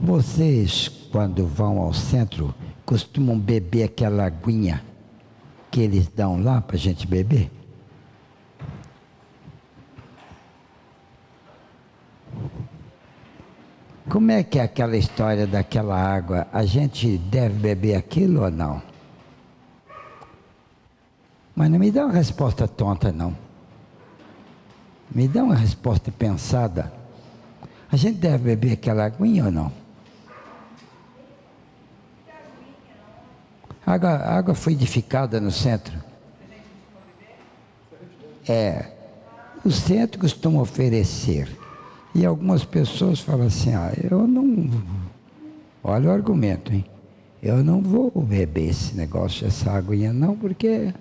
Vocês, quando vão ao centro, costumam beber aquela aguinha que eles dão lá para a gente beber? Como é que é aquela história daquela água? A gente deve beber aquilo ou não? Mas não me dá uma resposta tonta, não. Me dá uma resposta pensada. A gente deve beber aquela aguinha ou não? A água fluidificada no centro. O centro costuma oferecer. E algumas pessoas falam assim, eu não... Olha o argumento, hein? Eu não vou beber esse negócio, essa aguinha não, porque,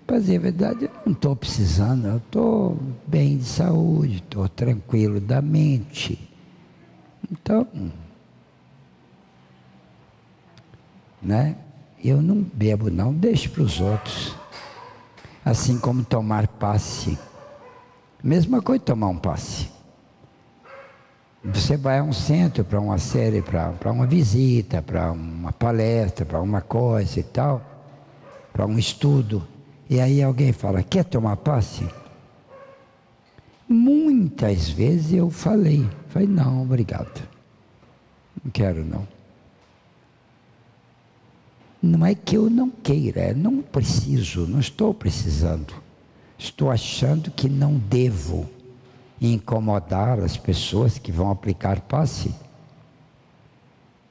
para dizer a verdade, eu não estou precisando, eu estou bem de saúde, estou tranquilo da mente. Então, né? Eu não bebo não, deixo para os outros. Assim como tomar passe. Mesma coisa tomar um passe. Você vai a um centro para uma série, para uma visita, para uma palestra, para uma coisa e tal, para um estudo. E aí alguém fala, quer tomar passe? Muitas vezes eu falei, não, obrigado. Não quero não. Não é que eu não queira, não preciso, não estou precisando. Estou achando que não devo incomodar as pessoas que vão aplicar passe,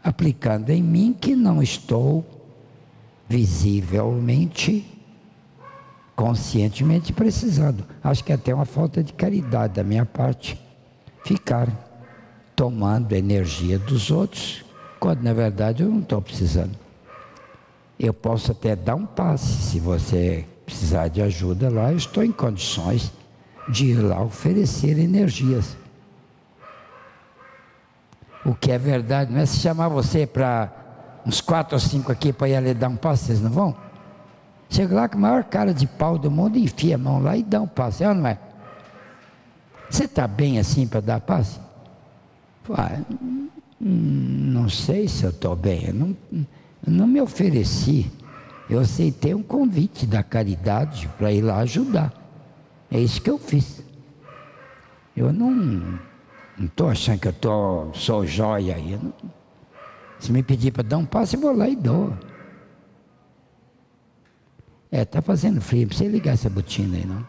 aplicando em mim que não estou visivelmente, conscientemente precisando. Acho que é até uma falta de caridade da minha parte ficar tomando energia dos outros, quando na verdade eu não estou precisando. Eu posso até dar um passe, se você precisar de ajuda lá, eu estou em condições de ir lá oferecer energias. O que é verdade, não é se chamar você para uns 4 ou 5 aqui para ir ali dar um passe, vocês não vão? Chega lá com a maior cara de pau do mundo, enfia a mão lá e dá um passe, é ou não é? Você está bem assim para dar passe? Não sei se eu estou bem, eu não me ofereci, eu aceitei um convite da caridade para ir lá ajudar. É isso que eu fiz. Eu não estou achando que eu sou jóia aí. Se me pedir para dar um passo, eu vou lá e dou. Está fazendo frio, não precisa ligar essa botina aí, não.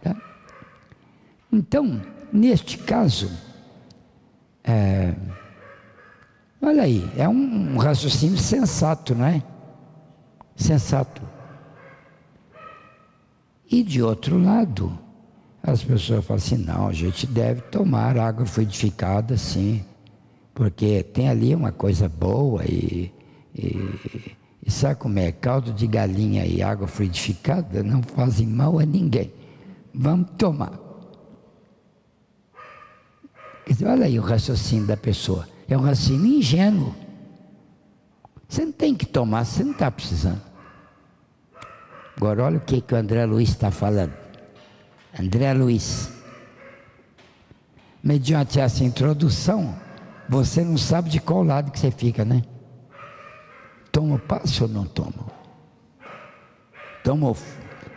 Tá? Então, neste caso, olha aí, é um raciocínio sensato, não é? Sensato. E de outro lado, as pessoas falam assim, não, a gente deve tomar água fluidificada sim, porque tem ali uma coisa boa e sabe como é? Caldo de galinha e água fluidificada não fazem mal a ninguém. Vamos tomar. Quer dizer, olha aí o raciocínio da pessoa. É um raciocínio ingênuo. Você não tem que tomar, você não está precisando. Agora olha o que o André Luiz está falando. André Luiz. Mediante essa introdução, você não sabe de qual lado que você fica, né? Toma passe ou não toma? Toma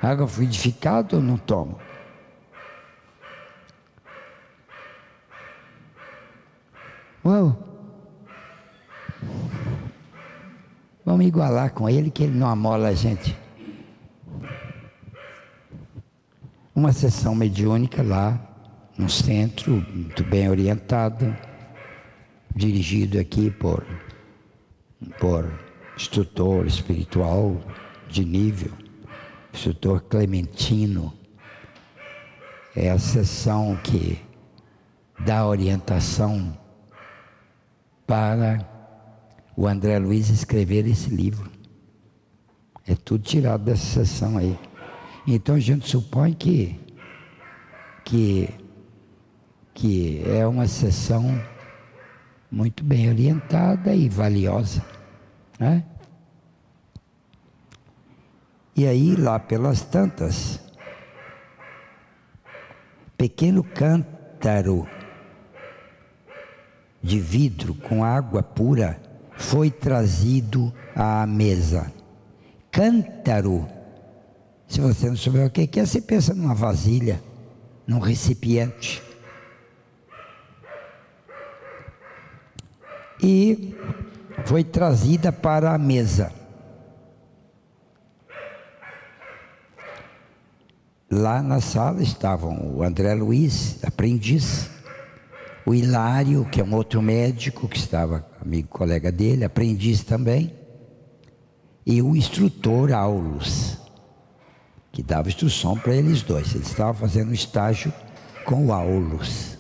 água fluidificada ou não toma? Uau! Vamos igualar com ele, que ele não amola a gente. Uma sessão mediúnica lá, no centro, muito bem orientada, dirigido aqui por instrutor espiritual de nível, instrutor Clementino, é a sessão que dá orientação para o André Luiz escrever esse livro. É tudo tirado dessa sessão aí. Então a gente supõe que é uma sessão muito bem orientada e valiosa, né? E aí, lá pelas tantas, pequeno cântaro de vidro com água pura foi trazido à mesa. Cântaro, se você não souber o que é, você pensa numa vasilha, num recipiente. E foi trazida para a mesa. Lá na sala estavam o André Luiz, aprendiz, o Hilário, que é um outro médico, que estava amigo, colega dele, aprendiz também, e o instrutor Aulus, que dava instrução para eles dois. Eles estavam fazendo estágio com o Aulus.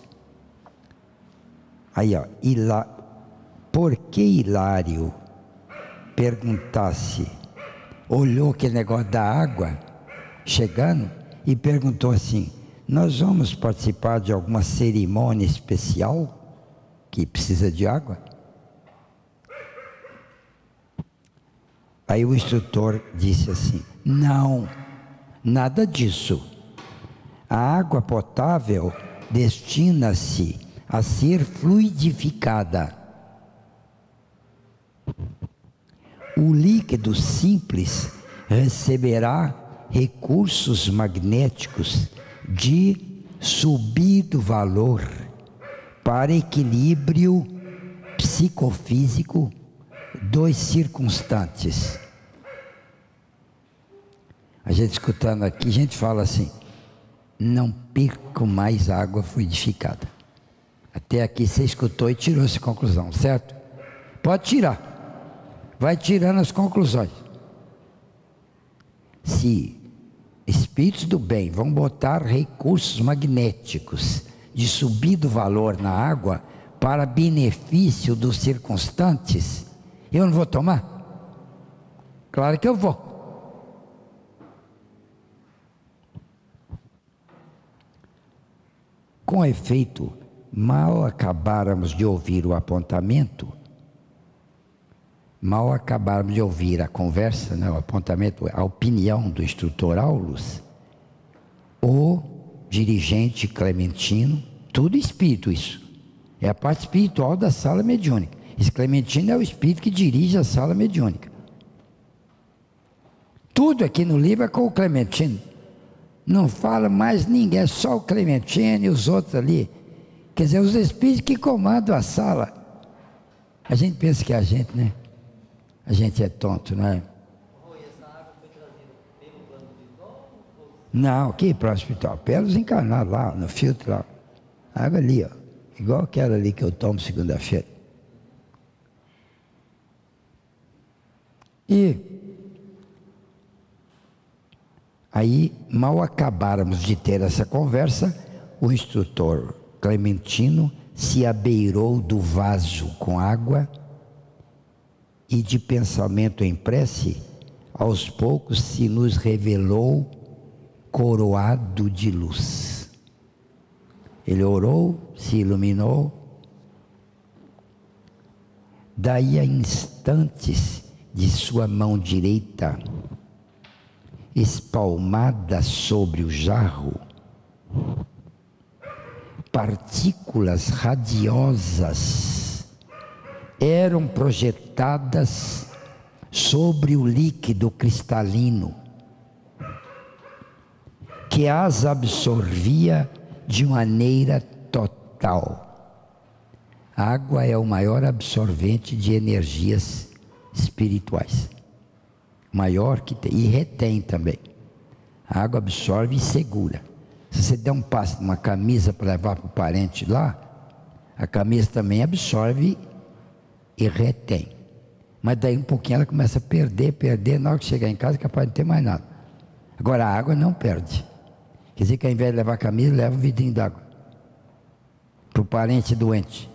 Aí, ó, por que Hilário perguntasse, olhou aquele negócio da água chegando e perguntou assim: nós vamos participar de alguma cerimônia especial que precisa de água? Aí o instrutor disse assim: não, nada disso. A água potável destina-se a ser fluidificada. O líquido simples receberá recursos magnéticos de subido valor para equilíbrio psicofísico dos circunstantes. A gente escutando aqui, a gente fala assim: não perco mais água fluidificada. Até aqui você escutou e tirou essa conclusão, certo? Pode tirar, vai tirando as conclusões. Se espíritos do bem vão botar recursos magnéticos de subido valor na água para benefício dos circunstantes, eu não vou tomar? Claro que eu vou. Com efeito, mal acabáramos de ouvir o apontamento, mal acabáramos de ouvir a conversa, né, o apontamento, a opinião do instrutor Aulus, o dirigente Clementino, tudo espírito isso, é a parte espiritual da sala mediúnica. Esse Clementino é o espírito que dirige a sala mediúnica. Tudo aqui no livro é com o Clementino, não fala mais ninguém, é só o Clementino e os outros ali, quer dizer, os espíritos que comandam a sala. A gente pensa que é a gente, né? A gente é tonto, não é? Essa água foi trazida pelo plano espiritual? Não, aqui para o hospital. Pelos encarnados lá, no filtro lá. A água ali, ó. Igual aquela ali que eu tomo segunda-feira. E aí, mal acabáramos de ter essa conversa, o instrutor Clementino se abeirou do vaso com água e, de pensamento em prece, aos poucos se nos revelou coroado de luz. Ele orou, se iluminou. Daí a instantes de sua mão direita, espalmada sobre o jarro, partículas radiosas eram projetadas sobre o líquido cristalino, que as absorvia de maneira total. A água é o maior absorvente de energias espirituais, maior que tem, e retém também. A água absorve e segura. Se você der um passo numa camisa para levar para o parente lá, a camisa também absorve e retém. Mas daí um pouquinho ela começa a perder, na hora que chegar em casa é capaz de não ter mais nada. Agora a água não perde. Quer dizer que ao invés de levar camisa, leva um vidrinho d'água para o parente doente.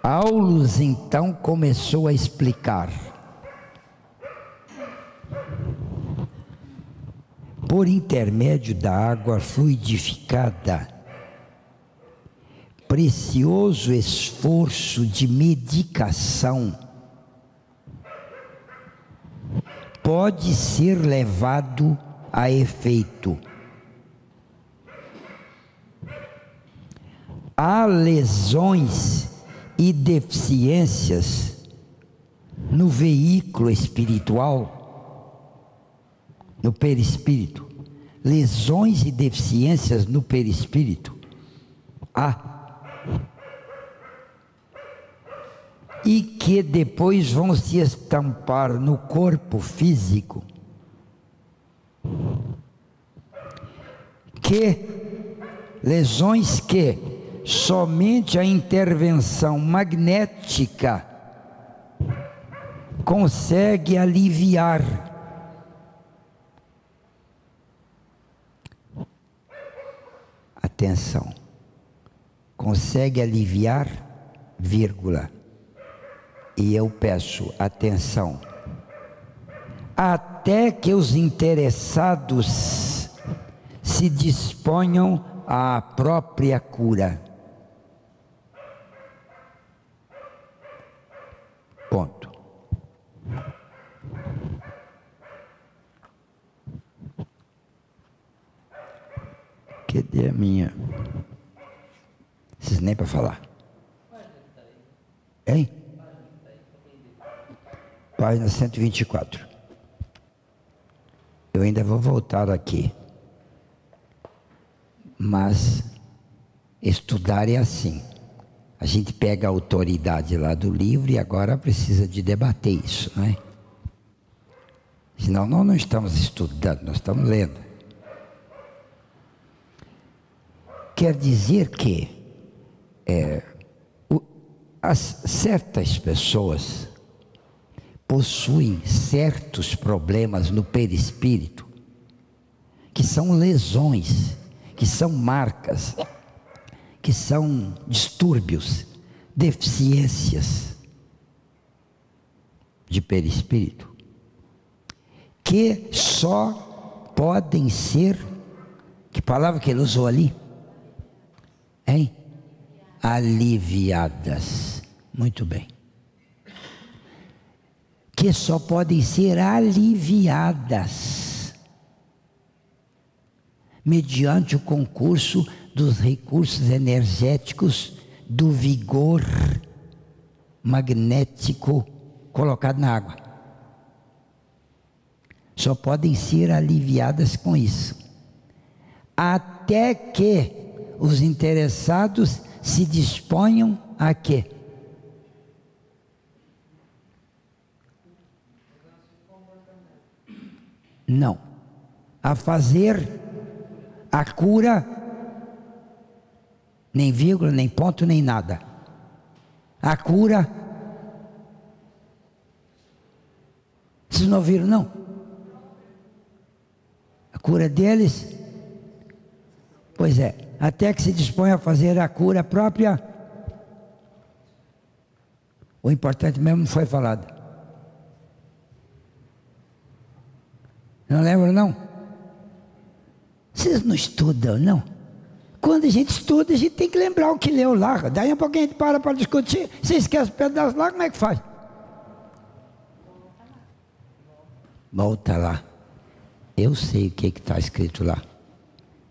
Aulus então começou a explicar. Por intermédio da água fluidificada, precioso esforço de medicação pode ser levado a efeito. Há lesões e deficiências no veículo espiritual, no perispírito. Lesões e deficiências no perispírito há. E que depois vão se estampar no corpo físico, lesões que somente a intervenção magnética consegue aliviar. Atenção, consegue aliviar, vírgula. E eu peço atenção, até que os interessados se disponham à própria cura. Ponto. Cadê a minha? Vocês nem para falar. Hein? Página 124. Eu ainda vou voltar aqui. Mas estudar é assim. A gente pega a autoridade lá do livro e agora precisa de debater isso, não é? Senão nós não estamos estudando, nós estamos lendo. Quer dizer que certas pessoas possuem certos problemas no perispírito, que são lesões, que são marcas, que são distúrbios, deficiências de perispírito, que só podem ser, que palavra que ele usou ali? Hein? Aliviadas. Muito bem. Que só podem ser aliviadas mediante o concurso dos recursos energéticos do vigor magnético colocado na água. Só podem ser aliviadas com isso. Até que os interessados se disponham a quê? Não. A fazer a cura, nem vírgula, nem ponto, nem nada. A cura. Vocês não ouviram, não? A cura deles? Pois é, até que se dispõe a fazer a cura própria. O importante mesmo não foi falado. Não lembram, não? Vocês não estudam, não? Quando a gente estuda, a gente tem que lembrar o que leu lá. Daí a pouquinho a gente para discutir. Você esquece o pedaço lá, como é que faz? Volta lá. Eu sei o que está escrito lá,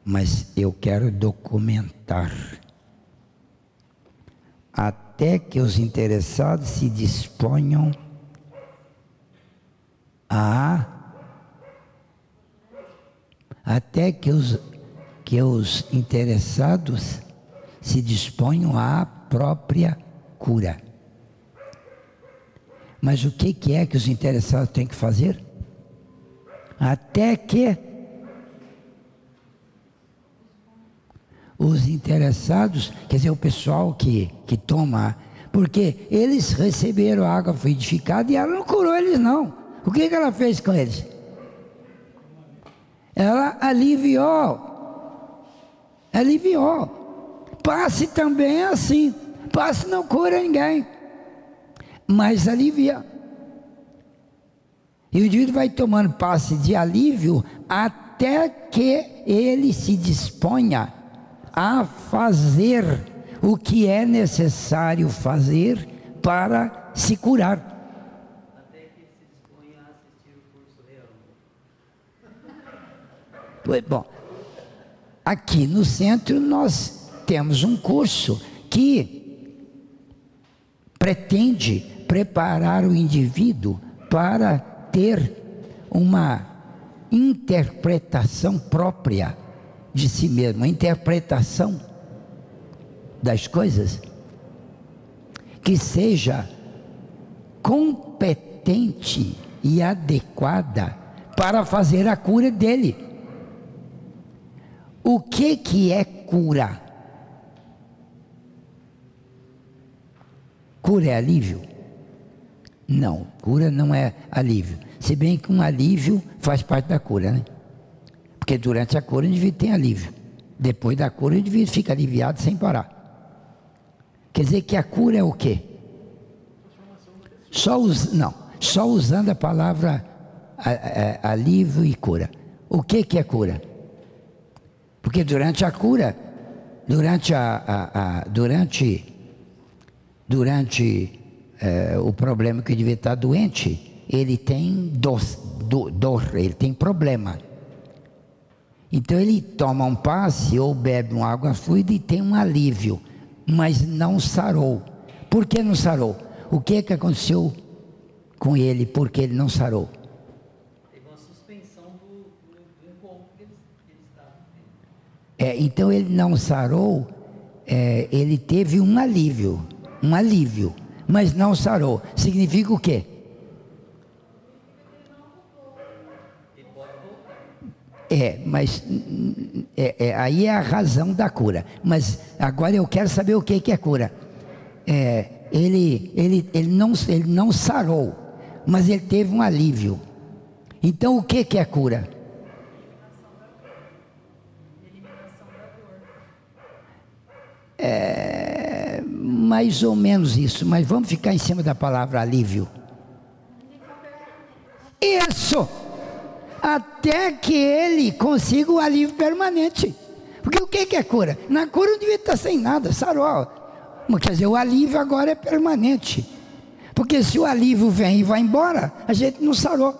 mas eu quero documentar. Até que os interessados se disponham a... Até que os interessados se disponham à própria cura. Mas o que é que os interessados têm que fazer? Até que os interessados, quer dizer, o pessoal que toma Porque eles receberam a água fluidificada e ela não curou eles não. O que ela fez com eles? Ela aliviou. Aliviou. Passe também é assim. Passe não cura ninguém, mas alivia. E o indivíduo vai tomando passe de alívio até que ele se disponha a fazer o que é necessário fazer para se curar. Até que ele se disponha a assistir o curso real. Pois, bom, aqui no centro nós temos um curso que pretende preparar o indivíduo para ter uma interpretação própria de si mesmo, uma interpretação das coisas que seja competente e adequada para fazer a cura dele. O que é cura? Cura é alívio? Não, cura não é alívio. Se bem que um alívio faz parte da cura, né? Porque durante a cura o indivíduo tem alívio. Depois da cura o indivíduo fica aliviado sem parar. Quer dizer que a cura é o quê? Só usando a palavra alívio e cura. O que é cura? Porque durante a cura, durante o problema que o indivíduo está doente, ele tem dor, ele tem problema. Então ele toma um passe ou bebe uma água fluida e tem um alívio, mas não sarou. Por que não sarou? O que aconteceu com ele porque ele não sarou? Teve uma suspensão do encontro que ele estava tendo. Então ele não sarou, ele teve um alívio, mas não sarou. Significa o quê? Mas aí é a razão da cura. Mas agora eu quero saber o que é cura. Ele não sarou, mas ele teve um alívio. Então o que é cura? Mais ou menos isso, mas vamos ficar em cima da palavra alívio. Isso! Até que ele consiga o alívio permanente. Porque o que é cura? Na cura não devia estar sem nada, sarou. Quer dizer, o alívio agora é permanente. Porque se o alívio vem e vai embora, a gente não sarou.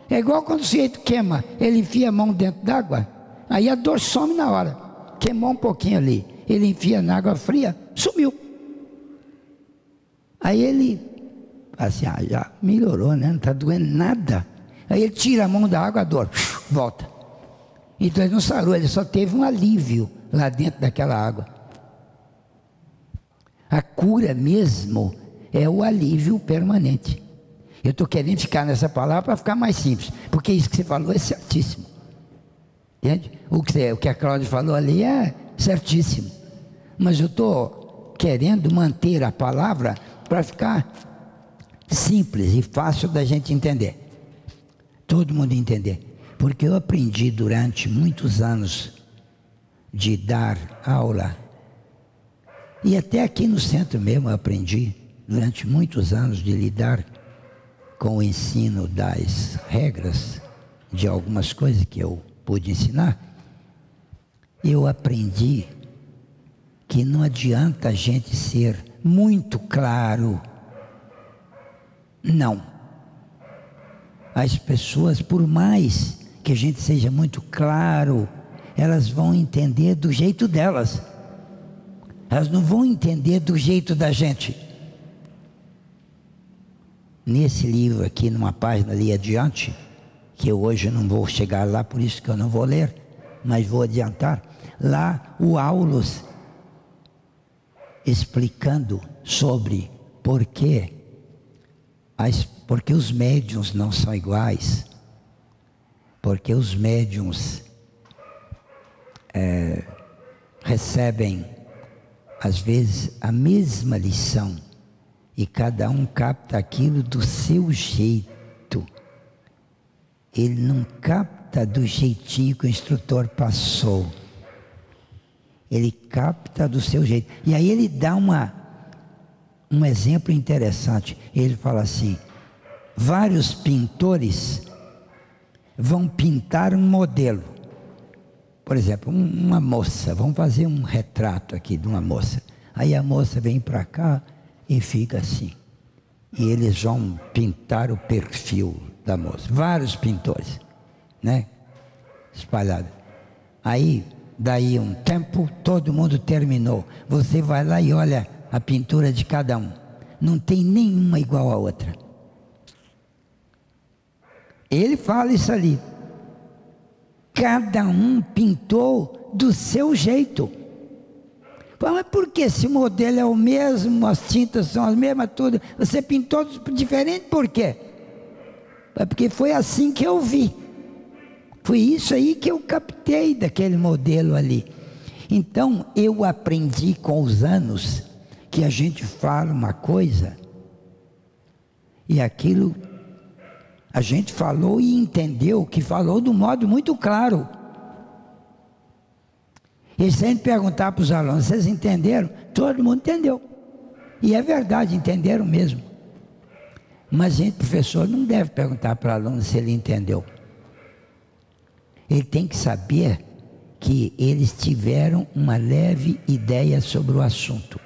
É igual quando o sujeito queima, ele enfia a mão dentro d'água, aí a dor some na hora. Queimou um pouquinho ali, ele enfia na água fria, sumiu. Aí ele, assim, já melhorou, né? Não está doendo nada. Aí ele tira a mão da água, a dor volta. Então ele não sarou, ele só teve um alívio lá dentro daquela água. A cura mesmo é o alívio permanente. Eu estou querendo ficar nessa palavra para ficar mais simples, porque isso que você falou é certíssimo. Entende? O que a Cláudia falou ali é certíssimo. Mas eu estou querendo manter a palavra para ficar simples e fácil da gente entender. Todo mundo entender. Porque eu aprendi durante muitos anos de dar aula, e até aqui no centro mesmo eu aprendi durante muitos anos de lidar com o ensino das regras de algumas coisas que eu pude ensinar. Eu aprendi que não adianta a gente ser muito claro. Não. As pessoas, por mais que a gente seja muito claro, elas vão entender do jeito delas. Elas não vão entender do jeito da gente. Nesse livro aqui, numa página ali adiante, que eu hoje não vou chegar lá, por isso que eu não vou ler, mas vou adiantar, lá o Aulus explicando sobre porque os médiuns não são iguais, porque os médiuns recebem às vezes, a mesma lição, e cada um capta aquilo do seu jeito. Ele não capta do jeitinho que o instrutor passou. Ele capta do seu jeito. E aí ele dá um exemplo interessante. Ele fala assim: vários pintores vão pintar um modelo. Por exemplo, uma moça. Vamos fazer um retrato aqui de uma moça. Aí a moça vem para cá e fica assim. E eles vão pintar o perfil da moça. Vários pintores, né? Espalhados. Aí, daí um tempo, todo mundo terminou. Você vai lá e olha a pintura de cada um. Não tem nenhuma igual à outra. Ele fala isso ali. Cada um pintou do seu jeito. Mas por que se o modelo é o mesmo, as tintas são as mesmas, tudo, você pintou diferente, por quê? É porque foi assim que eu vi. Foi isso aí que eu captei daquele modelo ali. Então, eu aprendi com os anos que a gente fala uma coisa e aquilo a gente falou e entendeu que falou de um modo muito claro. E se a gente perguntar para os alunos, vocês entenderam? Todo mundo entendeu. E é verdade, entenderam mesmo. Mas a gente, professor, não deve perguntar para o aluno se ele entendeu. Ele tem que saber que eles tiveram uma leve ideia sobre o assunto.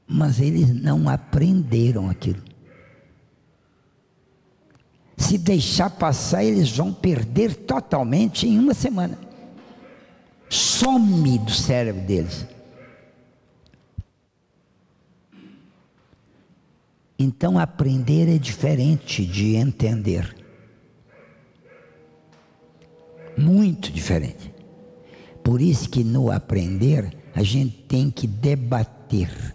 Mas eles não aprenderam aquilo. Se deixar passar, eles vão perder totalmente em uma semana. Some do cérebro deles. Então, aprender é diferente de entender. Muito diferente. Por isso que no aprender, a gente tem que debater.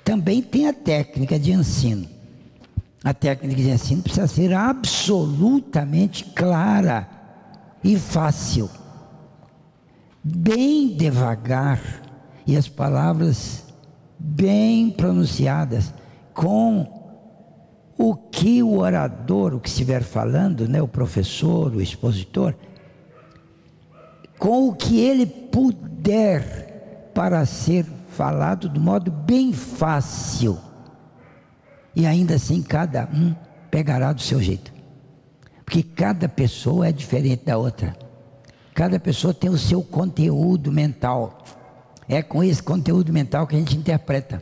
Também tem a técnica de ensino. A técnica de ensino precisa ser absolutamente clara e fácil. Bem devagar e as palavras bem pronunciadas, com o que o orador, o que estiver falando, né, o professor, o expositor, com o que ele puder para ser falado de modo bem fácil. E ainda assim cada um pegará do seu jeito. Porque cada pessoa é diferente da outra. Cada pessoa tem o seu conteúdo mental. É com esse conteúdo mental que a gente interpreta.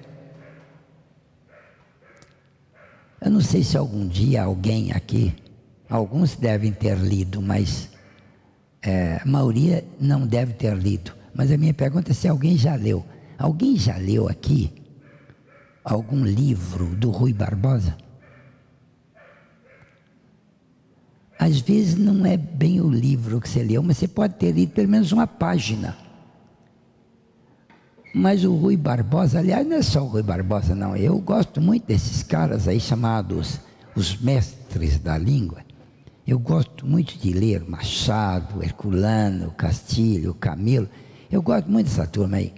Eu não sei se algum dia alguém aqui, alguns devem ter lido, mas a maioria não deve ter lido. Mas a minha pergunta é se alguém já leu. Alguém já leu aqui algum livro do Rui Barbosa? Às vezes não é bem o livro que você leu, mas você pode ter lido pelo menos uma página. Mas o Rui Barbosa, aliás, não é só o Rui Barbosa não, eu gosto muito desses caras aí chamados os mestres da língua. Eu gosto muito de ler Machado, Herculano, Castilho, Camilo. Eu gosto muito dessa turma aí.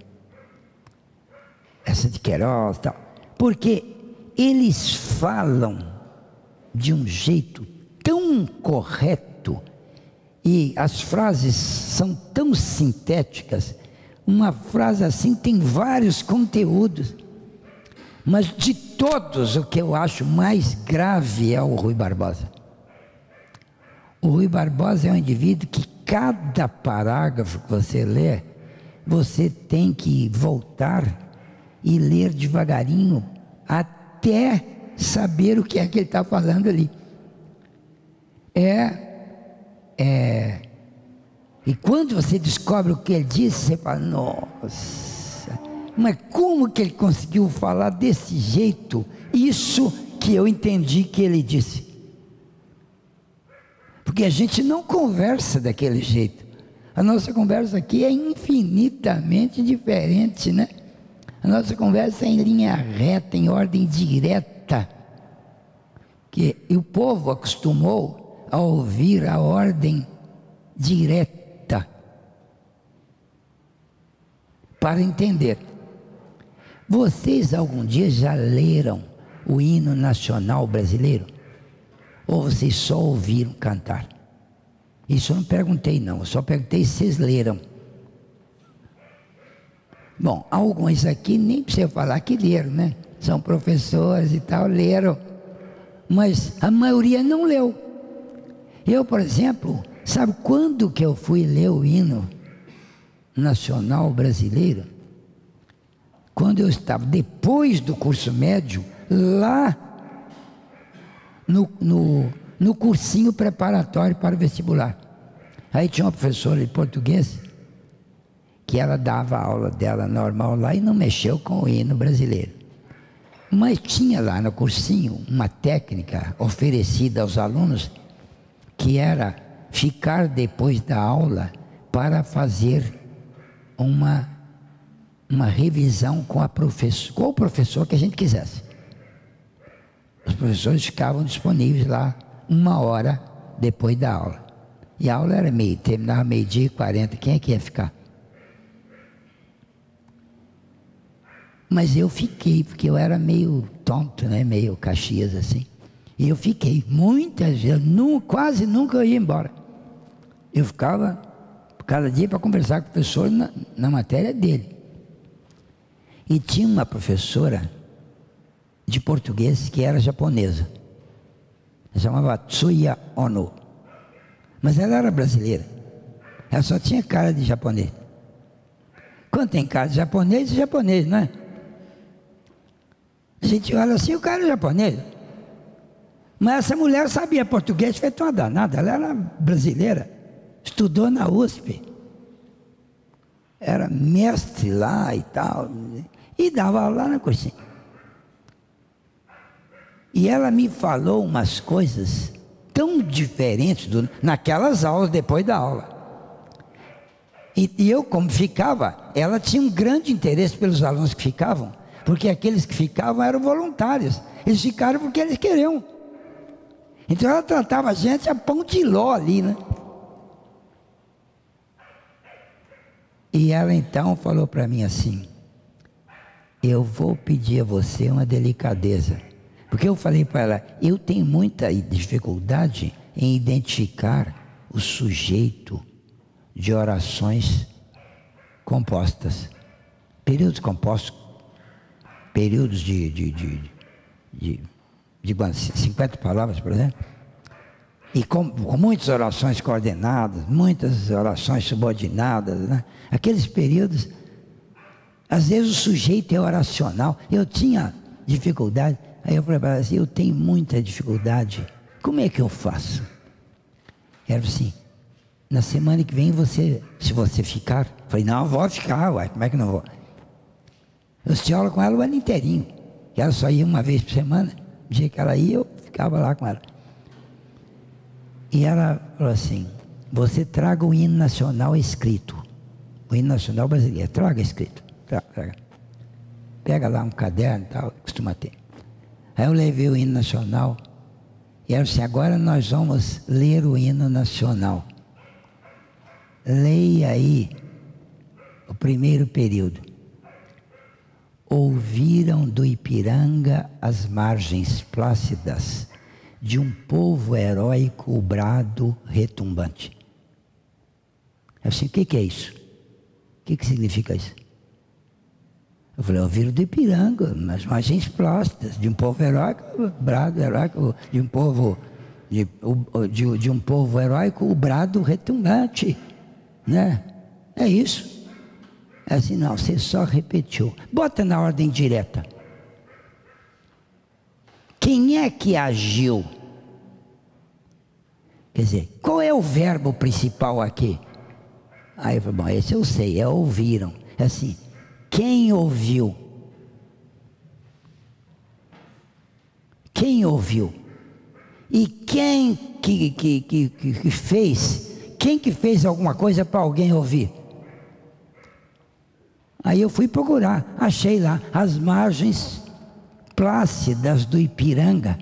Essa de Queiroz e tal. Porque eles falam de um jeito tão correto e as frases são tão sintéticas. Uma frase assim tem vários conteúdos. Mas de todos, o que eu acho mais grave é o Rui Barbosa. O Rui Barbosa é um indivíduo que cada parágrafo que você lê, você tem que voltar e ler devagarinho, até saber o que é que ele está falando ali. E quando você descobre o que ele disse, você fala, nossa, mas como que ele conseguiu falar desse jeito? Isso que eu entendi que ele disse. Porque a gente não conversa daquele jeito. A nossa conversa aqui é infinitamente diferente, né? A nossa conversa é em linha reta, em ordem direta. E o povo acostumou a ouvir a ordem direta. para entender. Vocês algum dia já leram o hino nacional brasileiro? Ou vocês só ouviram cantar? Isso eu não perguntei não, eu só perguntei se vocês leram. Bom, alguns aqui nem precisa falar que leram, né? São professores e tal, leram. Mas a maioria não leu. Eu, por exemplo, sabe quando que eu fui ler o hino nacional brasileiro? Quando eu estava, depois do curso médio, lá no cursinho preparatório para o vestibular. Aí tinha uma professora de português, que ela dava a aula dela normal lá e não mexeu com o hino brasileiro. Mas tinha lá no cursinho uma técnica oferecida aos alunos, que era ficar depois da aula para fazer uma revisão com o professor que a gente quisesse. Os professores ficavam disponíveis lá 1 hora depois da aula. E a aula era terminava 12h40, quem é que ia ficar? Mas eu fiquei, porque eu era meio tonto, né? Meio Caxias assim. E eu fiquei, muitas vezes, quase nunca eu ia embora. Eu ficava cada dia para conversar com o professor na matéria dele. E tinha uma professora de português que era japonesa. Ela chamava Tsuya Ono. Mas ela era brasileira. Ela só tinha cara de japonês. Quando tem cara de japonês, não é? A gente olha assim, o cara é japonês. Mas essa mulher sabia português, feito uma danada. Ela era brasileira. Estudou na USP. Era mestre lá e tal. E dava aula lá na cursinho. E ela me falou umas coisas tão diferentes naquelas aulas, depois da aula. E eu, como ficava, ela tinha um grande interesse pelos alunos que ficavam, porque aqueles que ficavam eram voluntários. Eles ficaram porque eles queriam. Então ela tratava a gente a pão de ló ali, né? E ela então falou para mim assim: eu vou pedir a você uma delicadeza. Porque eu falei para ela, eu tenho muita dificuldade em identificar o sujeito de orações compostas. Períodos compostos, períodos de 50 palavras, por exemplo. E com muitas orações coordenadas, muitas orações subordinadas, né? Aqueles períodos, às vezes o sujeito é oracional. Eu tinha dificuldade. Aí eu falei para ela assim, eu tenho muita dificuldade, como é que eu faço? Ela falou assim, na semana que vem se você ficar, eu falei, não, eu vou ficar, uai, como é que não vou? Eu tinha aula com ela o ano inteirinho, que ela só ia uma vez por semana, no dia que ela ia, eu ficava lá com ela. E ela falou assim, você traga o hino nacional escrito, o hino nacional brasileiro, traga escrito, traga. Pega lá um caderno e tal, costuma ter. Aí eu levei o hino nacional e ela disse, agora nós vamos ler o hino nacional. Leia aí o primeiro período. Ouviram do Ipiranga as margens plácidas de um povo heróico o brado retumbante. Eu disse, o que é isso? O que significa isso? Eu falei, ouviram do Ipiranga, nas margens plácidas, de um povo heróico, brado heróico, de um povo heróico, o brado retumbante, né? É isso. É assim, não, você só repetiu. Bota na ordem direta. Quem é que agiu? Quer dizer, qual é o verbo principal aqui? Aí eu falei, bom, esse eu sei, é ouviram. É assim, quem ouviu? Quem ouviu? E quem que fez? Quem que fez alguma coisa para alguém ouvir? Aí eu fui procurar, achei lá, as margens plácidas do Ipiranga.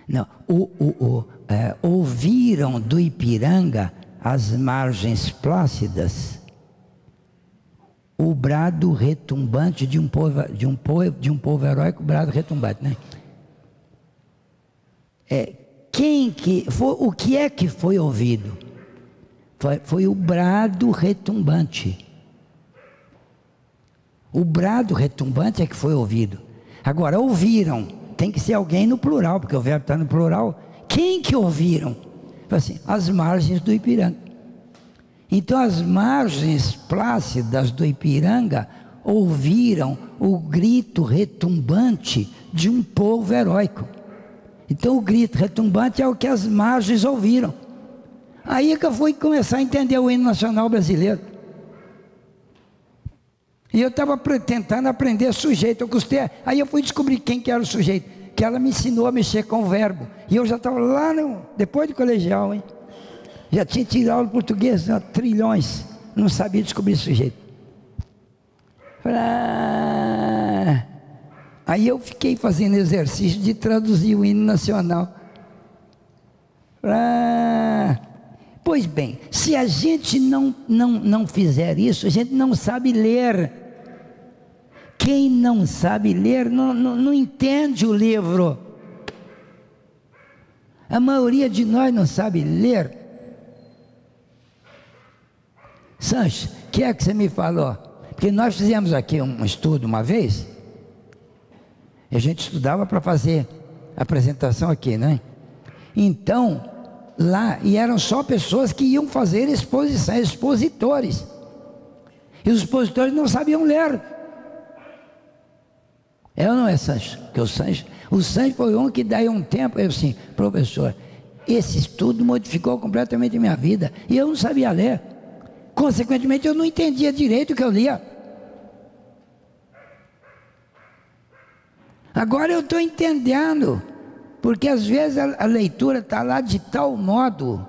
Não, ouviram do Ipiranga as margens plácidas o brado retumbante de um povo heróico, brado retumbante, né? O que é que foi ouvido? Foi o brado retumbante. O brado retumbante é que foi ouvido. Agora, ouviram, tem que ser alguém no plural, porque o verbo está no plural. Quem que ouviram? Assim, as margens do Ipiranga. Então, as margens plácidas do Ipiranga ouviram o grito retumbante de um povo heróico. Então, o grito retumbante é o que as margens ouviram. Aí é que eu fui começar a entender o hino nacional brasileiro. E eu estava tentando aprender sujeito. Aí eu fui descobrir quem que era o sujeito. Que ela me ensinou a mexer com o verbo. E eu já estava lá, depois do colegial, hein? Já tinha tido aula de português há trilhões. Não sabia descobrir sujeito. Aí eu fiquei fazendo exercício de traduzir o hino nacional. Pois bem, se a gente não fizer isso, a gente não sabe ler. Quem não sabe ler não entende o livro. A maioria de nós não sabe ler. Sancho, o que é que você me falou? Porque nós fizemos aqui um estudo uma vez, e a gente estudava para fazer a apresentação aqui, né? Então, lá, e eram só pessoas que iam fazer exposição, expositores. E os expositores não sabiam ler. É ou não é, Sancho? Porque o Sancho foi um que daí um tempo, eu assim, professor, esse estudo modificou completamente a minha vida, e eu não sabia ler. Consequentemente, eu não entendia direito o que eu lia. Agora eu estou entendendo, porque às vezes a leitura está lá de tal modo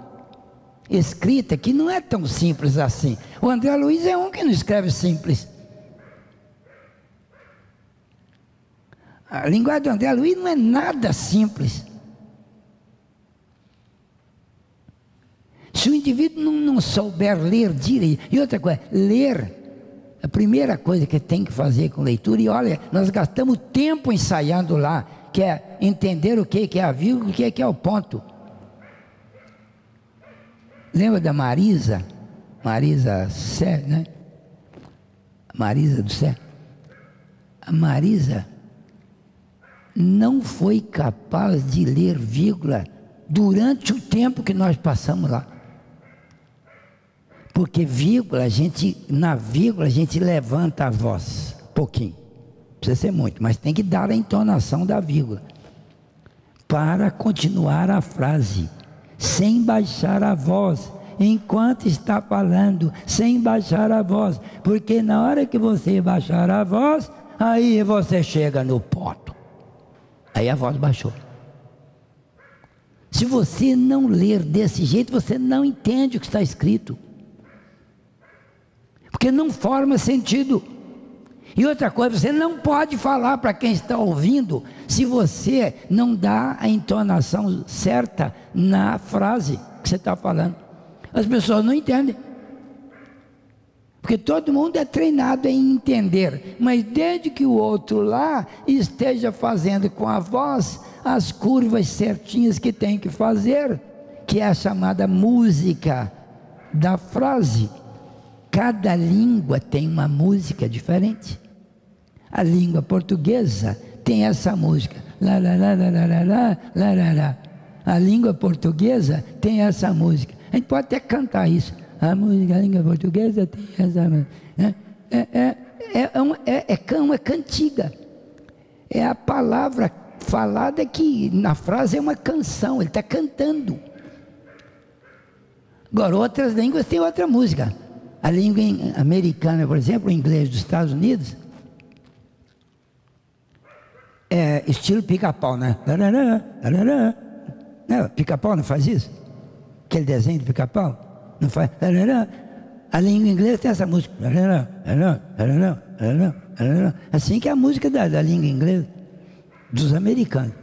escrita que não é tão simples assim. O André Luiz é um que não escreve simples. A linguagem do André Luiz não é nada simples. Se o indivíduo não souber ler direito, e outra coisa, ler, a primeira coisa que tem que fazer com leitura, e olha, nós gastamos tempo ensaiando lá, que é entender o que é a vírgula, o que é o ponto. Lembra da Marisa Sé, né? Marisa do Sé. A Marisa não foi capaz de ler vírgula durante o tempo que nós passamos lá. Porque na vírgula a gente levanta a voz, pouquinho, não precisa ser muito, mas tem que dar a entonação da vírgula, para continuar a frase, sem baixar a voz, enquanto está falando, sem baixar a voz, porque na hora que você baixar a voz, aí você chega no ponto, aí a voz baixou. Se você não ler desse jeito, você não entende o que está escrito, porque não forma sentido. E outra coisa, você não pode falar para quem está ouvindo, se você não dá a entonação certa na frase que você está falando. As pessoas não entendem, porque todo mundo é treinado em entender, mas desde que o outro lá esteja fazendo com a voz as curvas certinhas que tem que fazer, que é a chamada música da frase. Cada língua tem uma música diferente. A língua portuguesa tem essa música. Lá, lá, lá, lá, lá, lá, lá, lá, lá. A língua portuguesa tem essa música. A gente pode até cantar isso. A língua portuguesa tem essa música. É uma cantiga. É a palavra falada que na frase é uma canção. Ele está cantando. Agora, outras línguas têm outra música. A língua americana, por exemplo, o inglês dos Estados Unidos, é estilo pica-pau, né? Não, pica-pau não faz isso? Aquele desenho de pica-pau? Não faz? A língua inglesa tem essa música. Assim que é a música da língua inglesa, dos americanos.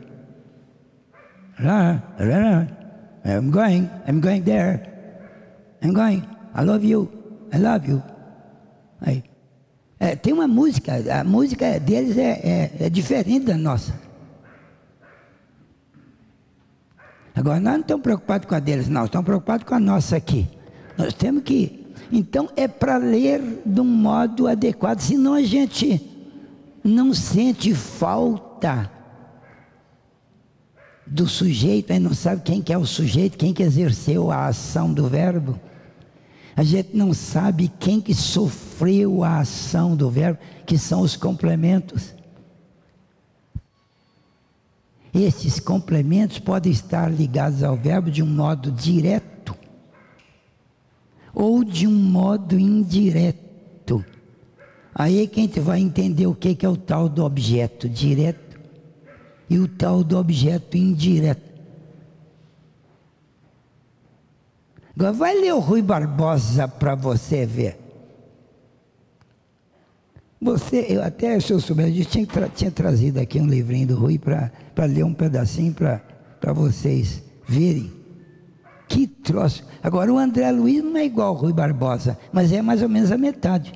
I'm going there. I'm going. I love you. I love you. Aí. Tem uma música, a música deles é diferente da nossa. Agora, nós não estamos preocupados com a deles, não, estamos preocupados com a nossa aqui. Nós temos que... Então, é para ler de um modo adequado, senão a gente não sente falta do sujeito, aí não sabe quem que é o sujeito, quem que exerceu a ação do verbo. A gente não sabe quem que sofreu a ação do verbo, que são os complementos. Esses complementos podem estar ligados ao verbo de um modo direto ou de um modo indireto. Aí é que a gente vai entender o que é o tal do objeto direto e o tal do objeto indireto. Agora vai ler o Rui Barbosa para você ver. Se eu soubesse, eu tinha trazido aqui um livrinho do Rui para ler um pedacinho para vocês verem. Que troço. Agora o André Luiz não é igual ao Rui Barbosa, mas é mais ou menos a metade.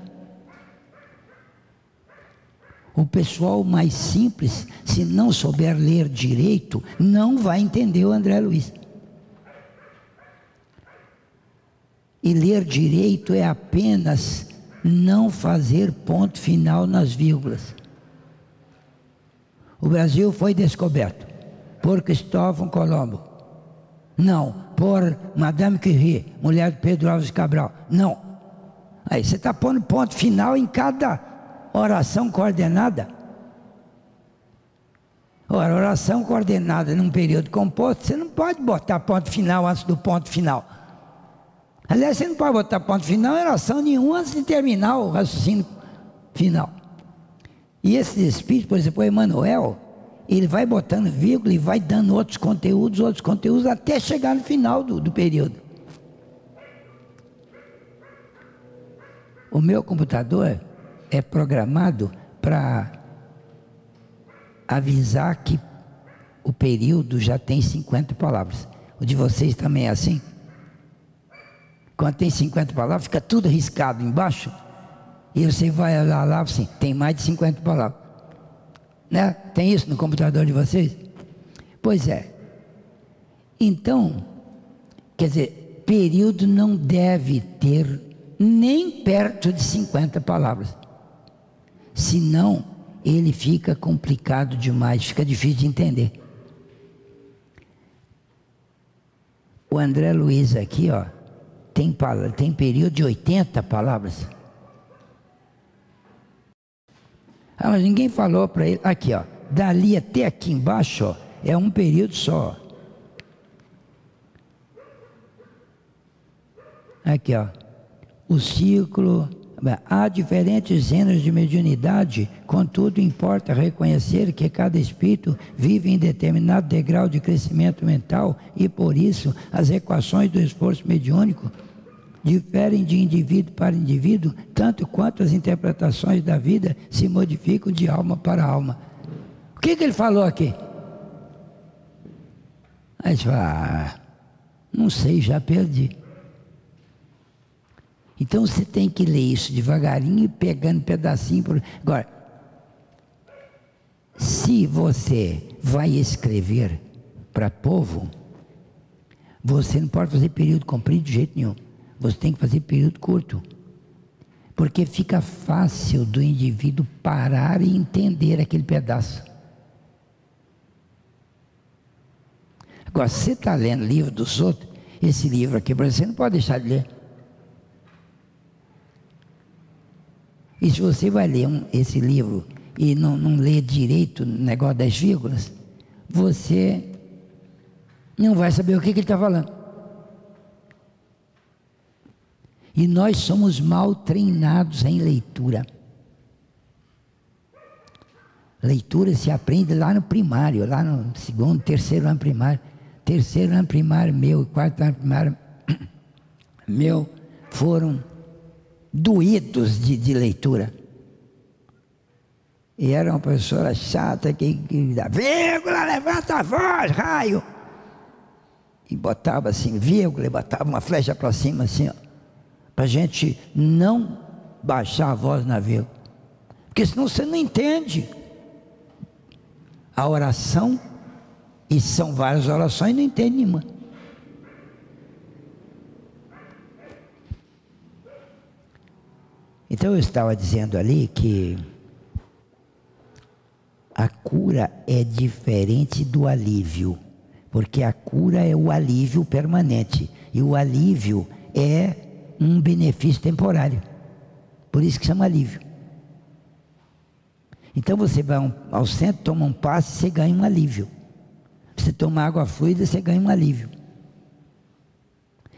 O pessoal mais simples, se não souber ler direito, não vai entender o André Luiz. E ler direito é apenas não fazer ponto final nas vírgulas. O Brasil foi descoberto por Cristóvão Colombo. Não, por Madame Curie, mulher de Pedro Álvares Cabral. Não. Aí você está pondo ponto final em cada oração coordenada. Ora, oração coordenada num período composto, você não pode botar ponto final antes do ponto final. Aliás, você não pode botar ponto final em oração nenhuma antes de terminar o raciocínio final. E esses espíritos, por exemplo, o Emmanuel, ele vai botando vírgula e vai dando outros conteúdos, até chegar no final do período. O meu computador é programado para avisar que o período já tem 50 palavras. O de vocês também é assim? Quando tem 50 palavras, fica tudo riscado embaixo, e você vai lá assim, tem mais de 50 palavras. Né? Tem isso no computador de vocês? Pois é. Então, quer dizer, período não deve ter nem perto de 50 palavras. Senão, ele fica complicado demais, fica difícil de entender. O André Luiz aqui, ó, tem período de 80 palavras. Mas ninguém falou para ele. Aqui, ó, dali até aqui embaixo, ó, é um período só. Aqui, ó, o ciclo. Há diferentes gêneros de mediunidade, contudo importa reconhecer que cada espírito vive em determinado degrau de crescimento mental e por isso as equações do esforço mediúnico diferem de indivíduo para indivíduo, tanto quanto as interpretações da vida se modificam de alma para alma. O que ele falou aqui? Aí você fala, não sei, já perdi. Então você tem que ler isso devagarinho, pegando pedacinho por... Agora, se você vai escrever para povo, você não pode fazer período comprido de jeito nenhum. Você tem que fazer período curto. Porque fica fácil do indivíduo parar e entender aquele pedaço. Agora, se você está lendo livro dos outros, esse livro aqui, você não pode deixar de ler. E se você vai ler esse livro e não lê direito o negócio das vírgulas, você não vai saber o que ele está falando. E nós somos mal treinados em leitura. Leitura se aprende lá no primário, lá no segundo, terceiro ano primário. Terceiro ano primário meu e quarto ano primário meu foram doídos de leitura. E era uma professora chata que vírgula, levanta a voz, raio. E botava assim, vírgula, e botava uma flecha para cima assim, ó, para a gente não baixar a voz na vírgula. porque senão você não entende a oração, e são várias orações, não entende nenhuma. Então eu estava dizendo ali que a cura é diferente do alívio, porque a cura é o alívio permanente, e o alívio é um benefício temporário, por isso que chama alívio. Então você vai ao centro, toma um passe, você ganha um alívio. Você toma água fluida, você ganha um alívio.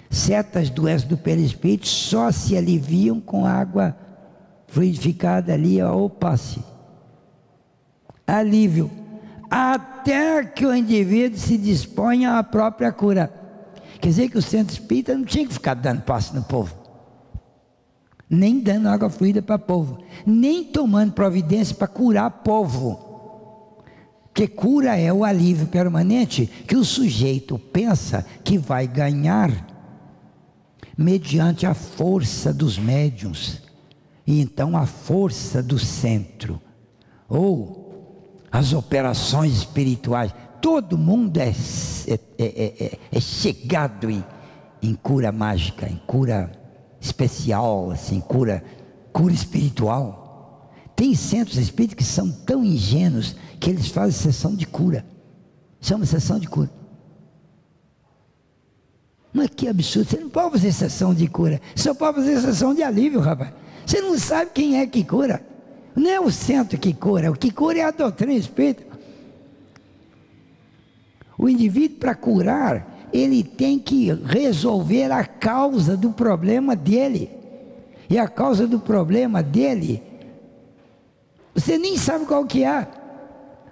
Certas doenças do perispírito só se aliviam com água fluidificada ali ao passe. Alívio. Até que o indivíduo se disponha à própria cura. Quer dizer que o centro espírita não tinha que ficar dando passe no povo, nem dando água fluida para o povo, nem tomando providência para curar o povo. Porque cura é o alívio permanente que o sujeito pensa que vai ganhar mediante a força dos médiuns, e então a força do centro, ou as operações espirituais. Todo mundo é chegado em cura mágica, em cura especial, assim, cura espiritual. Tem centros espíritas que são tão ingênuos que eles fazem sessão de cura. Chama sessão de cura. Mas que absurdo, você não pode fazer sessão de cura, só pode fazer sessão de alívio, rapaz. Você não sabe quem é que cura. Não é o centro que cura, o que cura é a doutrina espírita. O indivíduo, para curar, ele tem que resolver a causa do problema dele. E a causa do problema dele, você nem sabe qual que é.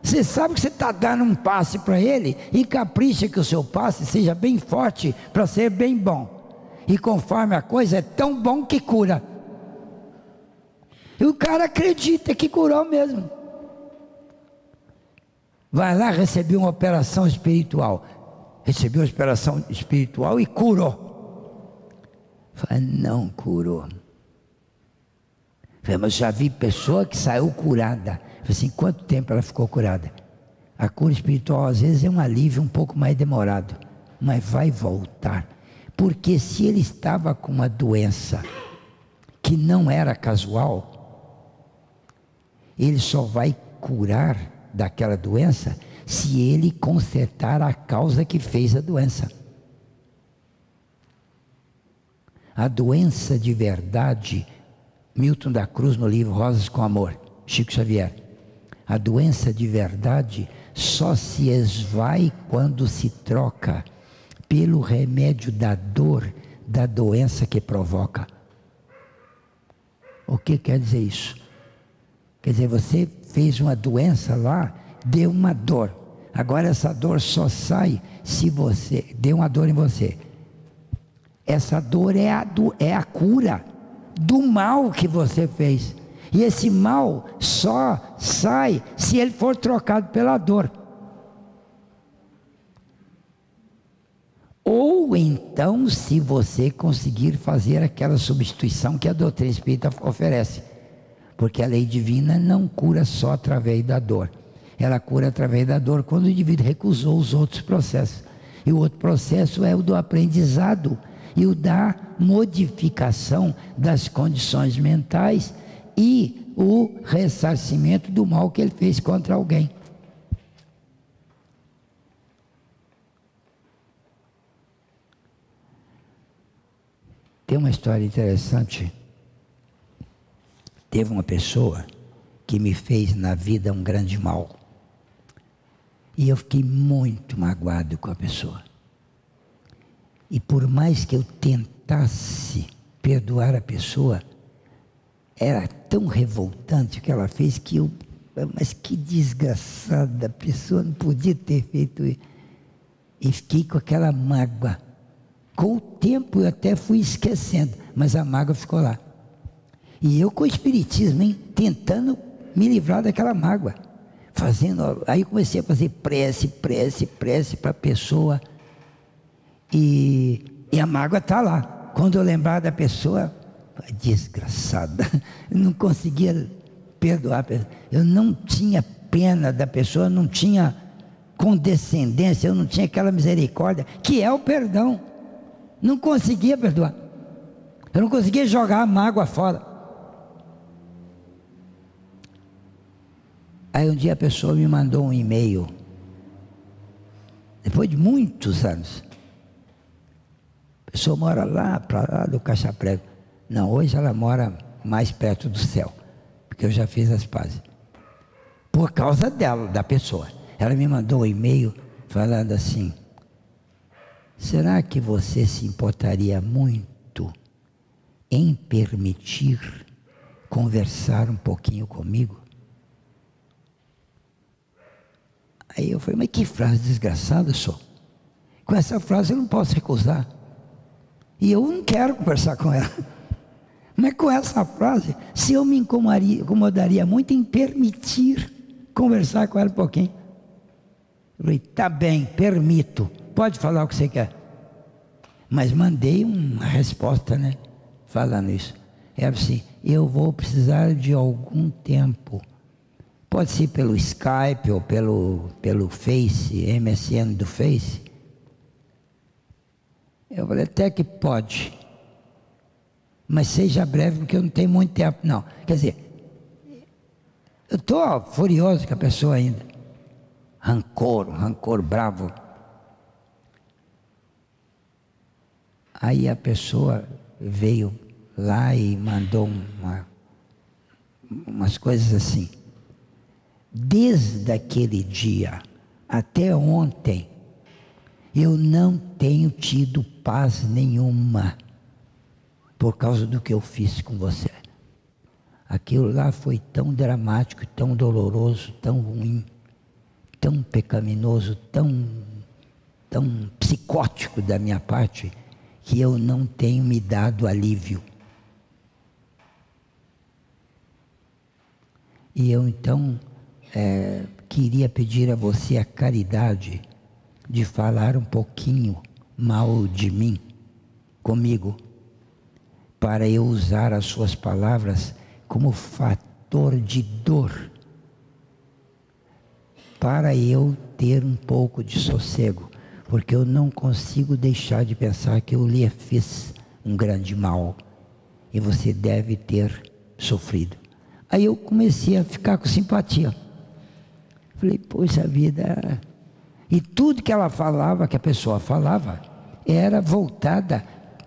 Você sabe que você está dando um passe para ele, e capricha que o seu passe seja bem forte, para ser bem bom. E conforme a coisa é tão bom que cura. E o cara acredita que curou mesmo. Vai lá, recebeu uma operação espiritual. Recebeu uma operação espiritual e curou. Fala, não curou. Fala, mas já vi pessoa que saiu curada. Fala assim, quanto tempo ela ficou curada? A cura espiritual às vezes é um alívio um pouco mais demorado, mas vai voltar. Porque se ele estava com uma doença que não era casual, ele só vai curar daquela doença se ele consertar a causa que fez a doença. A doença de verdade, Milton da Cruz no livro Rosas com Amor, Chico Xavier. A doença de verdade só se esvai quando se troca pelo remédio da dor da doença que provoca. O que quer dizer isso? Quer dizer, você fez uma doença lá, deu uma dor. Agora essa dor só sai se você deu uma dor em você. Essa dor é a cura do mal que você fez. E esse mal só sai se ele for trocado pela dor. Ou então, se você conseguir fazer aquela substituição que a doutrina espírita oferece. Porque a lei divina não cura só através da dor. Ela cura através da dor quando o indivíduo recusou os outros processos. E o outro processo é o do aprendizado e o da modificação das condições mentais e o ressarcimento do mal que ele fez contra alguém. Tem uma história interessante. Teve uma pessoa que me fez na vida um grande mal. E eu fiquei muito magoado com a pessoa. E por mais que eu tentasse perdoar a pessoa, era tão revoltante o que ela fez que eu... Mas que desgraçada, a pessoa não podia ter feito isso. E fiquei com aquela mágoa. Com o tempo eu até fui esquecendo, mas a mágoa ficou lá. E eu com o espiritismo, tentando me livrar daquela mágoa. Aí eu comecei a fazer prece para a pessoa. E a mágoa está lá. Quando eu lembrar da pessoa, desgraçada, eu não conseguia perdoar. Eu não tinha pena da pessoa, não tinha condescendência, eu não tinha aquela misericórdia, que é o perdão. Não conseguia perdoar. Eu não conseguia jogar a mágoa fora. Aí um dia a pessoa me mandou um e-mail, depois de muitos anos. A pessoa mora lá, para lá do Caixa Prego. Não, hoje ela mora mais perto do céu, porque eu já fiz as pazes. Por causa dela, da pessoa. Ela me mandou um e-mail falando assim: será que você se importaria muito em permitir conversar um pouquinho comigo? Aí eu falei: mas que frase desgraçada, senhor. Com essa frase eu não posso recusar. E eu não quero conversar com ela. Mas com essa frase, se eu me incomodaria muito em permitir conversar com ela um pouquinho. Eu falei: tá bem, permito. Pode falar o que você quer. Mas mandei uma resposta, né? Falando isso. Era assim: eu vou precisar de algum tempo. Pode ser pelo Skype ou pelo Face, MSN do Face. Eu falei: até que pode. Mas seja breve, porque eu não tenho muito tempo, não. Quer dizer, eu estou furioso com a pessoa ainda. Rancor bravo. Aí a pessoa veio lá e mandou umas coisas assim: desde aquele dia até ontem, eu não tenho tido paz nenhuma, por causa do que eu fiz com você. Aquilo lá foi tão dramático, tão doloroso, tão ruim, tão pecaminoso, tão psicótico da minha parte, que eu não tenho me dado alívio. E eu então queria pedir a você a caridade de falar um pouquinho mal de mim comigo, para eu usar as suas palavras como fator de dor, para eu ter um pouco de sossego, porque eu não consigo deixar de pensar que eu lhe fiz um grande mal e você deve ter sofrido. Aí eu comecei a ficar com simpatia. Falei: poxa vida. E tudo que ela falava, que a pessoa falava, era voltada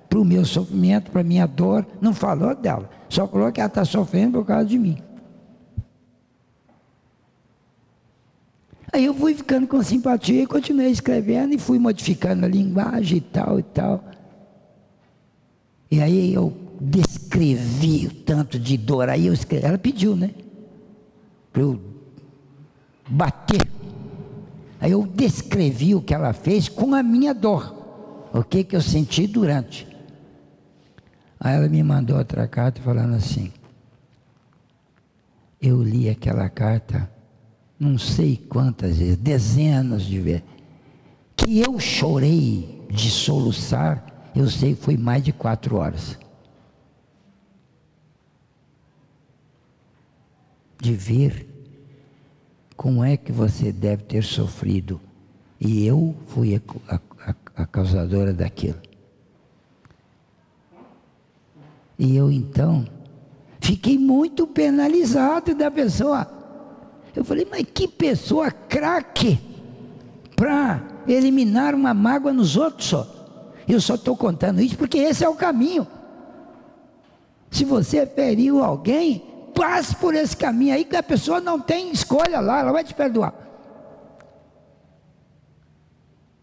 para o meu sofrimento, para a minha dor. Não falou dela, só falou que ela está sofrendo por causa de mim. Aí eu fui ficando com simpatia e continuei escrevendo e fui modificando a linguagem e tal e tal. E aí eu descrevi o tanto de dor. Aí eu escrevi, ela pediu, né? Para eu bater. Aí eu descrevi o que ela fez com a minha dor. O que eu senti durante. Aí ela me mandou outra carta falando assim: eu li aquela carta não sei quantas vezes, dezenas de vezes. Que eu chorei de soluçar, eu sei que foi mais de 4 horas. De ver como é que você deve ter sofrido. E eu fui a causadora daquilo. E eu então fiquei muito penalizado da pessoa. Eu falei: mas que pessoa craque para eliminar uma mágoa nos outros só. Eu só estou contando isso porque esse é o caminho. Se você feriu alguém, passe por esse caminho aí, que a pessoa não tem escolha lá, ela vai te perdoar.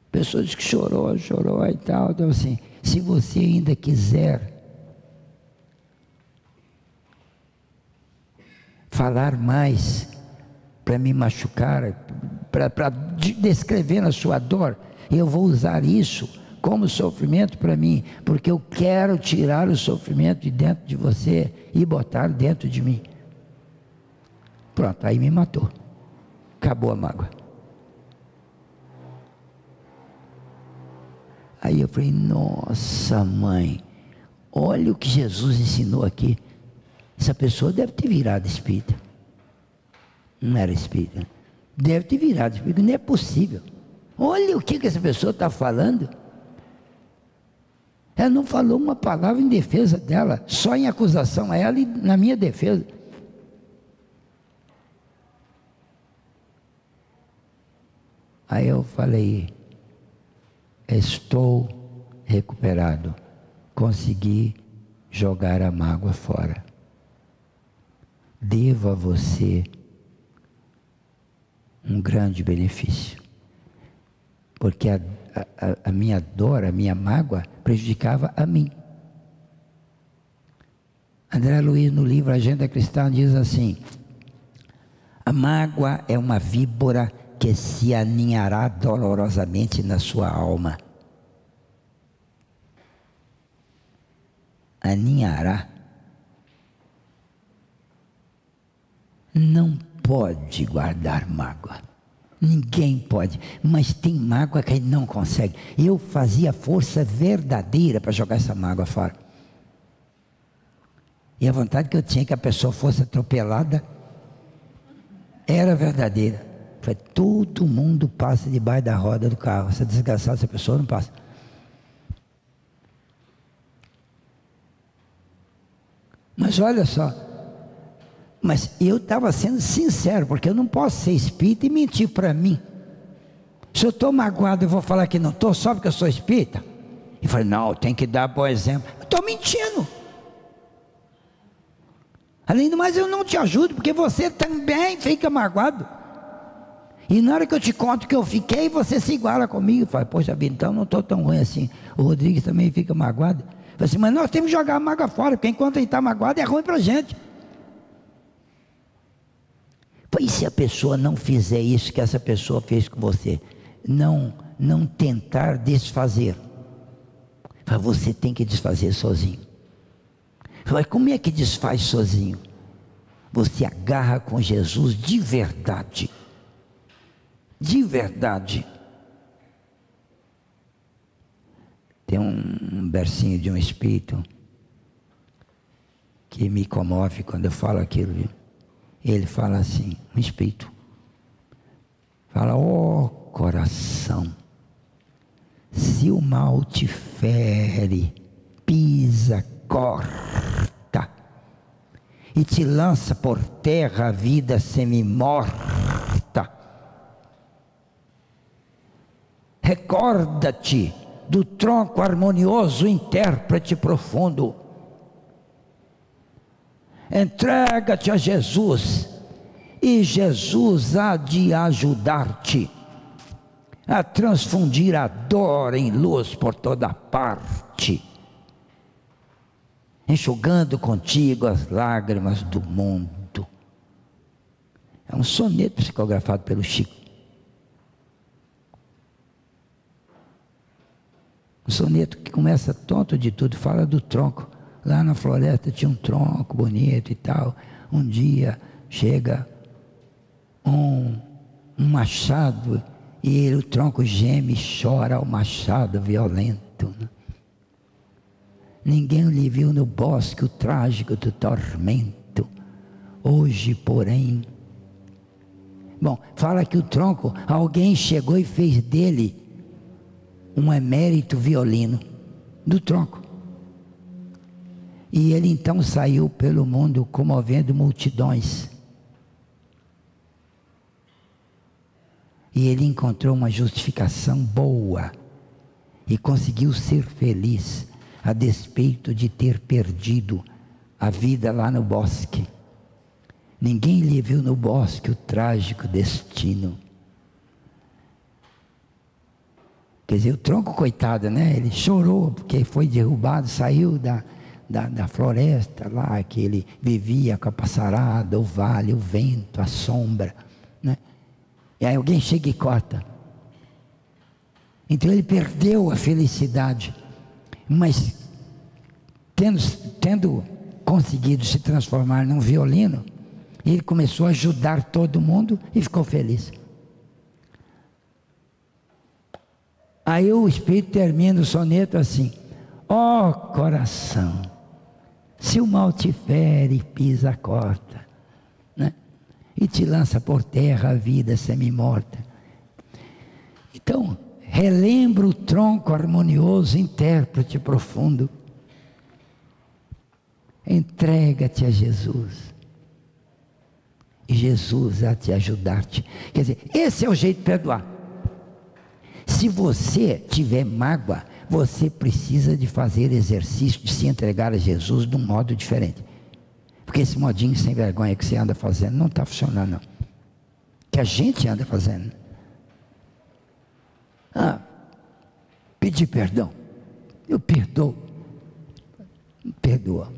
A pessoa diz que chorou e tal. Então assim, se você ainda quiser falar mais, para me machucar, para descrever a sua dor, eu vou usar isso como sofrimento para mim, porque eu quero tirar o sofrimento de dentro de você e botar dentro de mim. Pronto, aí me matou. Acabou a mágoa. Aí eu falei: nossa mãe, olha o que Jesus ensinou aqui. Essa pessoa deve ter virado espírita. Não era espírita. Deve ter virado espírita, não é possível. Olha o que essa pessoa está falando. Ela não falou uma palavra em defesa dela, só em acusação a ela e na minha defesa. Aí eu falei, estou recuperado, consegui jogar a mágoa fora. Devo a você um grande benefício, porque a minha dor, a minha mágoa prejudicava a mim. André Luiz, no livro Agenda Cristã, diz assim: a mágoa é uma víbora que se aninhará dolorosamente na sua alma. Aninhará. Não pode guardar mágoa. Ninguém pode. Mas tem mágoa que não consegue. Eu fazia força verdadeira para jogar essa mágoa fora. E a vontade que eu tinha que a pessoa fosse atropelada era verdadeira. Falei, todo mundo passa debaixo da roda do carro. Essa desgraçada, essa pessoa não passa. Mas olha só. Mas eu estava sendo sincero, porque eu não posso ser espírita e mentir para mim. Se eu estou magoado, eu vou falar que não estou, só porque eu sou espírita? E falei, não, tem que dar bom exemplo. Eu estou mentindo. Além do mais, eu não te ajudo, porque você também fica magoado. E na hora que eu te conto que eu fiquei, você se iguala comigo. Fala, poxa vida, então não estou tão ruim assim. O Rodrigues também fica magoado. Fala assim, mas nós temos que jogar a mágoa fora, porque enquanto ele está magoado é ruim para a gente. Pois se a pessoa não fizer isso que essa pessoa fez com você, não tentar desfazer. Fala, você tem que desfazer sozinho. Fala, como é que desfaz sozinho? Você agarra com Jesus de verdade. De verdade. Tem um versinho de um espírito que me comove quando eu falo aquilo. Ele fala assim, um espírito. Fala, ó coração, se o mal te fere, pisa, corta, e te lança por terra a vida semi-morta, recorda-te do tronco harmonioso, intérprete profundo. Entrega-te a Jesus, e Jesus há de ajudar-te a transfundir a dor em luz por toda parte, enxugando contigo as lágrimas do mundo. É um soneto psicografado pelo Chico. Um soneto que começa tonto de tudo, fala do tronco. Lá na floresta tinha um tronco bonito e tal. Um dia chega um machado e o tronco geme e chora ao machado violento. Né? Ninguém lhe viu no bosque o trágico do tormento. Hoje, porém... Bom, fala que o tronco, alguém chegou e fez dele um emérito violino do tronco. E ele então saiu pelo mundo comovendo multidões. E ele encontrou uma justificação boa e conseguiu ser feliz, a despeito de ter perdido a vida lá no bosque. Ninguém lhe viu no bosque o trágico destino. Quer dizer, o tronco, coitado, né? Ele chorou porque foi derrubado, saiu da floresta lá, que ele vivia com a passarada, o vale, o vento, a sombra, né? E aí alguém chega e corta. Então ele perdeu a felicidade, mas tendo conseguido se transformar num violino, ele começou a ajudar todo mundo e ficou feliz. Aí o espírito termina o soneto assim: ó coração, se o mal te fere, pisa, corta, né? e te lança por terra a vida semi-morta. Então, relembra o tronco harmonioso, intérprete profundo. Entrega-te a Jesus. E Jesus há de ajudar-te. Quer dizer, esse é o jeito de perdoar. Se você tiver mágoa, você precisa de fazer exercício de se entregar a Jesus de um modo diferente. Porque esse modinho sem vergonha que você anda fazendo não está funcionando, não. Que a gente anda fazendo. Pedir perdão. Eu perdoo. Perdoa.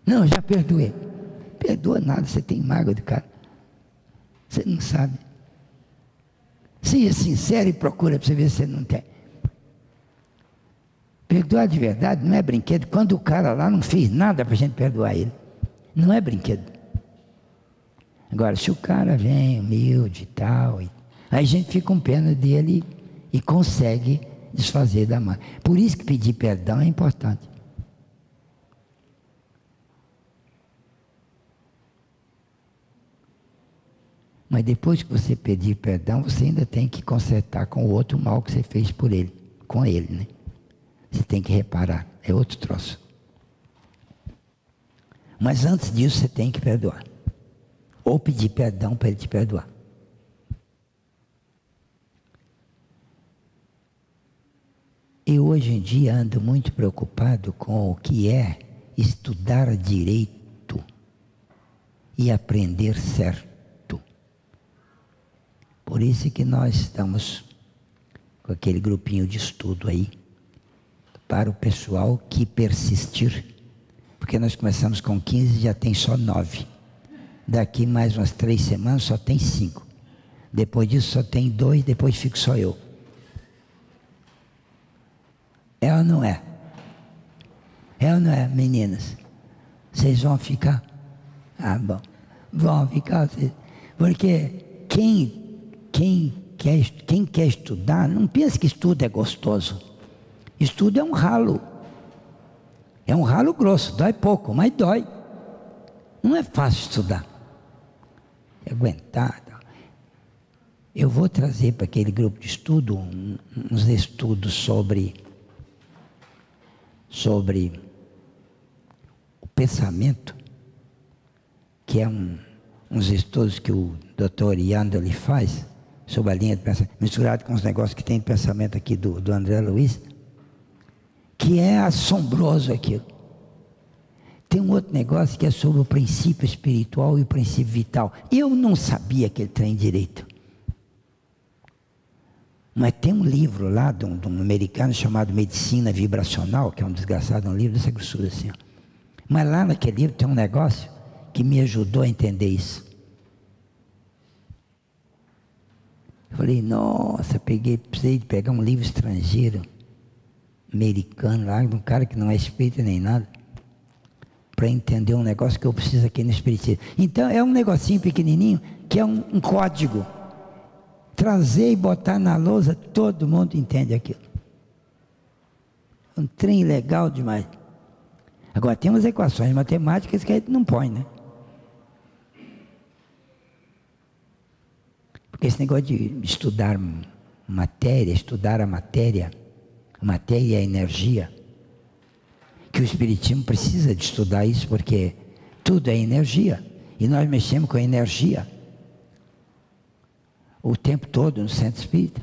Não, já perdoei. Perdoa nada, você tem mágoa do cara. Você não sabe. Seja sincero e procura para você ver se você não tem. Perdoar de verdade não é brinquedo. Quando o cara lá não fez nada para a gente perdoar ele, não é brinquedo. Agora, se o cara vem humilde e tal, aí a gente fica com pena dele e consegue desfazer da mágoa. Por isso que pedir perdão é importante. Mas depois que você pedir perdão, você ainda tem que consertar com o outro o mal que você fez por ele, com ele, né? Você tem que reparar, é outro troço. Mas antes disso você tem que perdoar. Ou pedir perdão para ele te perdoar. Eu hoje em dia ando muito preocupado com o que é estudar direito e aprender certo. Por isso que nós estamos com aquele grupinho de estudo aí, para o pessoal que persistir. Porque nós começamos com 15, já tem só 9. Daqui mais umas 3 semanas só tem 5. Depois disso só tem 2, depois fico só eu. É ou não é? É ou não é, meninas? Vocês vão ficar? Bom. Vão ficar. Porque quem quer estudar, não pensa que estudo é gostoso. Estudo é um ralo. É um ralo grosso, dói pouco, mas dói. Não é fácil estudar. É aguentar. Eu vou trazer para aquele grupo de estudo uns estudos sobre o pensamento, que é uns estudos que o Dr. Yandel faz sobre a linha de pensamento, misturado com os negócios que tem de pensamento aqui do André Luiz, que é assombroso aquilo. Tem um outro negócio que é sobre o princípio espiritual e o princípio vital. Eu não sabia aquele trem direito. Mas tem um livro lá de um americano chamado Medicina Vibracional, que é um desgraçado, um livro dessa grossura assim. Mas lá naquele livro tem um negócio que me ajudou a entender isso. Eu falei, nossa, precisei de pegar um livro estrangeiro, americano lá, de um cara que não é espírita nem nada, para entender um negócio que eu preciso aqui no espiritismo. Então é um negocinho pequenininho, que é um código. Trazer e botar na lousa, todo mundo entende aquilo. Um trem legal demais. Agora tem umas equações matemáticas que a gente não põe, né? Porque esse negócio de estudar matéria, estudar a matéria e a energia, que o espiritismo precisa de estudar isso, porque tudo é energia, e nós mexemos com a energia o tempo todo no centro espírita.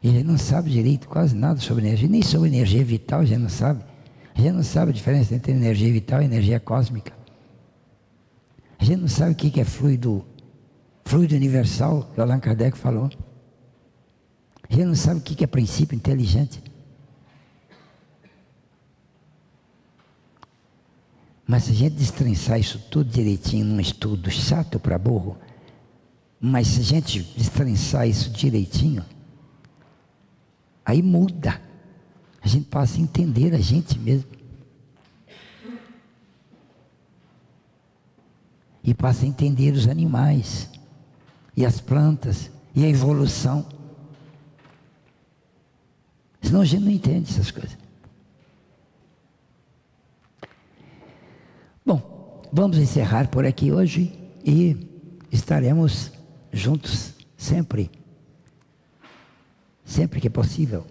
E a gente não sabe direito quase nada sobre energia, nem sobre energia vital a gente não sabe. A gente não sabe a diferença entre energia vital e energia cósmica. A gente não sabe o que é fluido universal, que o Allan Kardec falou. A gente não sabe o que é princípio inteligente. Mas se a gente destrinçar isso tudo direitinho num estudo chato para burro, mas se a gente destrinçar isso direitinho, aí muda. A gente passa a entender a gente mesmo. E passa a entender os animais, e as plantas, e a evolução. Senão a gente não entende essas coisas. Bom, vamos encerrar por aqui hoje. e estaremos juntos sempre, sempre que possível,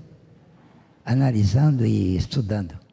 analisando e estudando.